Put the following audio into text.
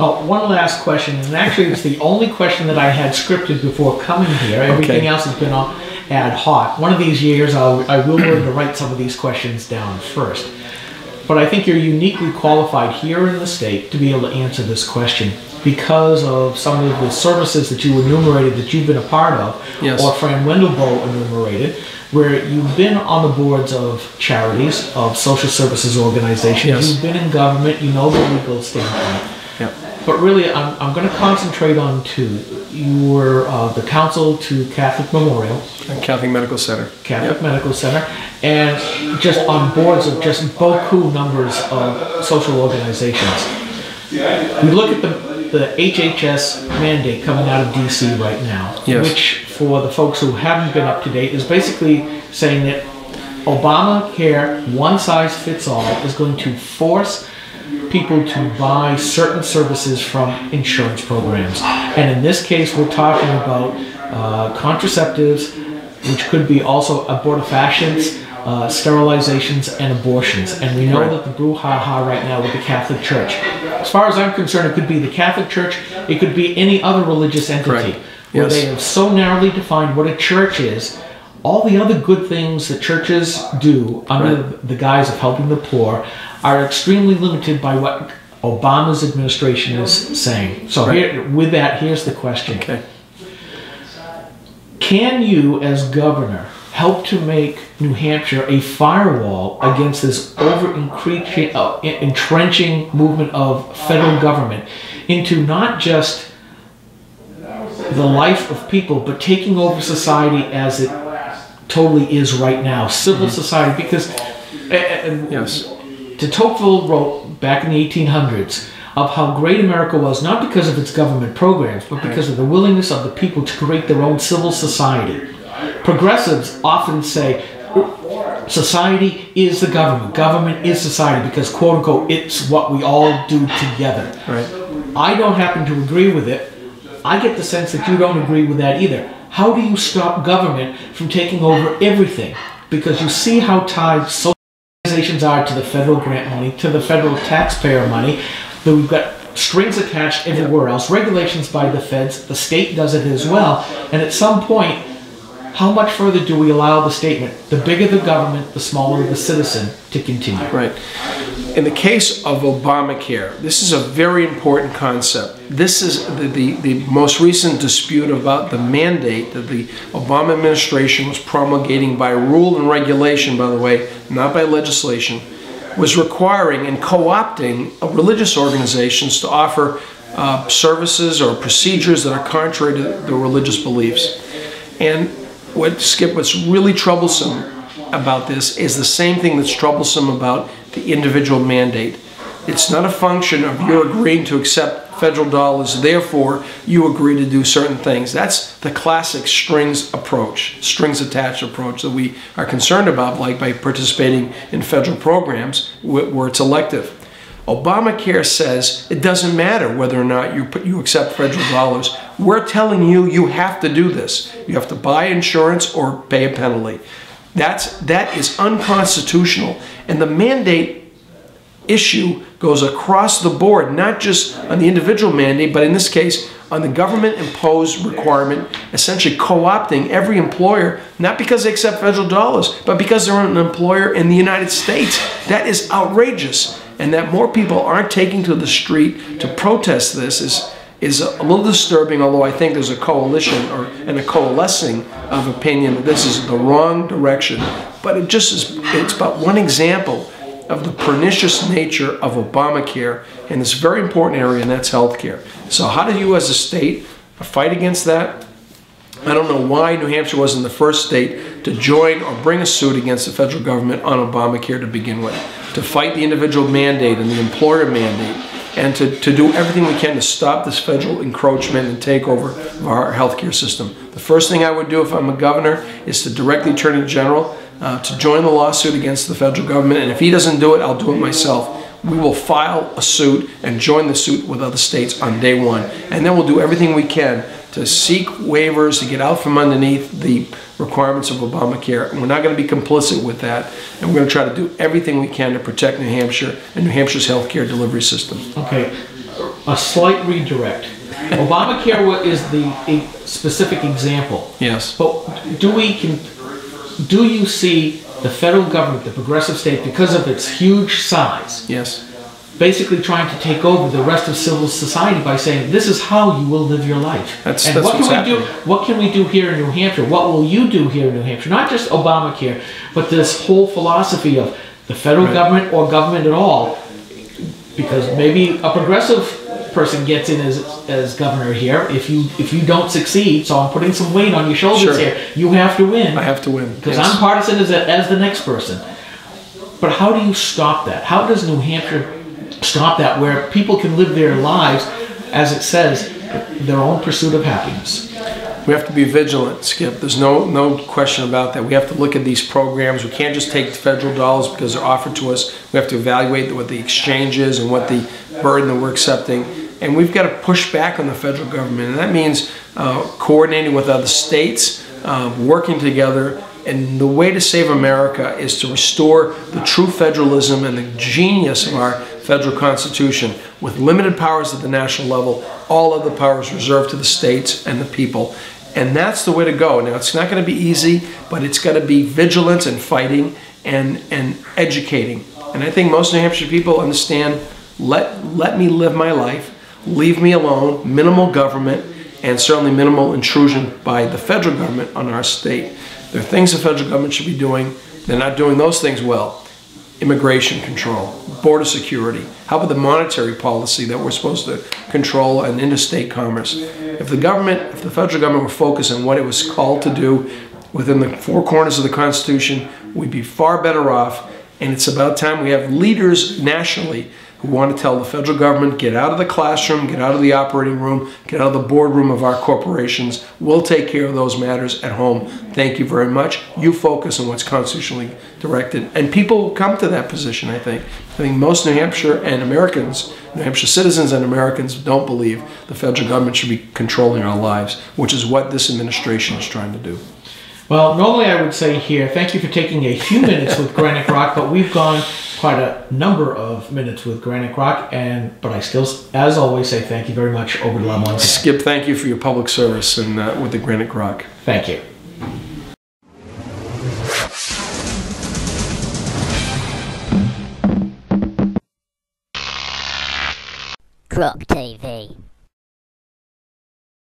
Well, one last question, and actually it's the only question that I had scripted before coming here. Everything else has been on ad hoc. One of these years I will learn to write some of these questions down first. But I think you're uniquely qualified here in the state to be able to answer this question because of some of the services that you enumerated that you've been a part of, or Fran Wendelbo enumerated, where you've been on the boards of charities, of social services organizations, you've been in government, you know the legal standpoint. But really, I'm going to concentrate on two. You were the counsel to Catholic Memorial. Catholic Medical Center. Catholic Medical Center. And just on boards of just beaucoup numbers of social organizations. We look at the HHS mandate coming out of DC right now, which for the folks who haven't been up to date is basically saying that Obamacare, one size fits all, is going to force people to buy certain services from insurance programs. And in this case, we're talking about contraceptives, which could be also abortifacients, sterilizations, and abortions. And we know that the brouhaha right now with the Catholic Church. As far as I'm concerned, it could be the Catholic Church, it could be any other religious entity, where they have so narrowly defined what a church is. All the other good things that churches do under the guise of helping the poor are extremely limited by what Obama's administration is saying. So here, with that, here's the question. Can you, as governor, help to make New Hampshire a firewall against this entrenching movement of federal government into not just the life of people, but taking over society as it totally is right now, civil society? Because de Tocqueville wrote back in the 1800s of how great America was, not because of its government programs, but because of the willingness of the people to create their own civil society. Progressives often say society is the government, government is society, because quote unquote it's what we all do together. I don't happen to agree with it. I get the sense that you don't agree with that either. How do you stop government from taking over everything? Because you see how tied social organizations are to the federal grant money, to the federal taxpayer money, that we've got strings attached everywhere else, regulations by the feds, the state does it as well, and at some point, how much further do we allow the statement, the bigger the government, the smaller the citizen, to continue? In the case of Obamacare, this is a very important concept. This is the most recent dispute about the mandate that the Obama administration was promulgating by rule and regulation, by the way, not by legislation, was requiring and co-opting religious organizations to offer services or procedures that are contrary to their religious beliefs. And what's really troublesome about this is the same thing that's troublesome about the individual mandate. It's not a function of you're agreeing to accept federal dollars, therefore you agree to do certain things. That's the classic strings approach, strings attached approach that we are concerned about, like by participating in federal programs where it's elective. Obamacare says it doesn't matter whether or not you accept federal dollars. We're telling you you have to do this. You have to buy insurance or pay a penalty. That is unconstitutional. And the mandate issue goes across the board, not just on the individual mandate, but in this case on the government-imposed requirement, essentially co-opting every employer, not because they accept federal dollars, but because they're an employer in the United States. That is outrageous. And that more people aren't taking to the street to protest this is a little disturbing, although I think there's a coalition and a coalescing of opinion that this is the wrong direction. But it's about one example of the pernicious nature of Obamacare in this very important area, and that's healthcare. So how do you as a state fight against that? I don't know why New Hampshire wasn't the first state to join or bring a suit against the federal government on Obamacare to begin with, to fight the individual mandate and the employer mandate, and to do everything we can to stop this federal encroachment and takeover of our healthcare system. The first thing I would do if I'm a governor is to direct the Attorney General to join the lawsuit against the federal government, and if he doesn't do it, I'll do it myself. We will file a suit and join the suit with other states on day one, and then we'll do everything we can to seek waivers, to get out from underneath the requirements of Obamacare. And we're not going to be complicit with that. And we're going to try to do everything we can to protect New Hampshire and New Hampshire's healthcare delivery system. Okay. a slight redirect. Obamacare is a specific example. Yes. But do you see the federal government, the progressive state, because of its huge size, yes, basically trying to take over the rest of civil society by saying, this is how you will live your life. That's what what's can we happening. do? What can we do here in New Hampshire? What will you do here in New Hampshire? Not just Obamacare, but this whole philosophy of the federal Right. government or government at all, because maybe a progressive person gets in as governor here. If you don't succeed, so I'm putting some weight on your shoulders Sure. here. You have to win. I have to win. Because Yes. I'm partisan as the next person. But how do you stop that? How does New Hampshire stop that, where people can live their lives, as it says, their own pursuit of happiness? We have to be vigilant, Skip. There's no question about that. We have to look at these programs. We can't just take the federal dollars because they're offered to us. We have to evaluate what the exchange is and what the burden that we're accepting. And we've got to push back on the federal government. And that means coordinating with other states, working together. And the way to save America is to restore the true federalism and the genius of our federal Constitution, with limited powers at the national level, all other powers reserved to the states and the people. And that's the way to go. Now, it's not going to be easy, but it's got to be vigilant and fighting and educating. And I think most New Hampshire people understand, let me live my life, leave me alone, minimal government, and certainly minimal intrusion by the federal government on our state. There are things the federal government should be doing. They're not doing those things well. Immigration control, border security. How about the monetary policy that we're supposed to control and interstate commerce? If the federal government were focused on what it was called to do within the four corners of the Constitution, we'd be far better off. And it's about time we have leaders nationally who want to tell the federal government, get out of the classroom, get out of the operating room, get out of the boardroom of our corporations. We'll take care of those matters at home. Thank you very much. You focus on what's constitutionally directed. And people will come to that position, I think. I think most New Hampshire and Americans, New Hampshire citizens and Americans, don't believe the federal government should be controlling our lives, which is what this administration is trying to do. Well, normally I would say here, thank you for taking a few minutes with GraniteGrok, but we've gone quite a number of minutes with GraniteGrok, but I still, as always, say thank you very much, Ovide Lamontagne. Skip, thank you for your public service and with the GraniteGrok. Thank you. GrokTV.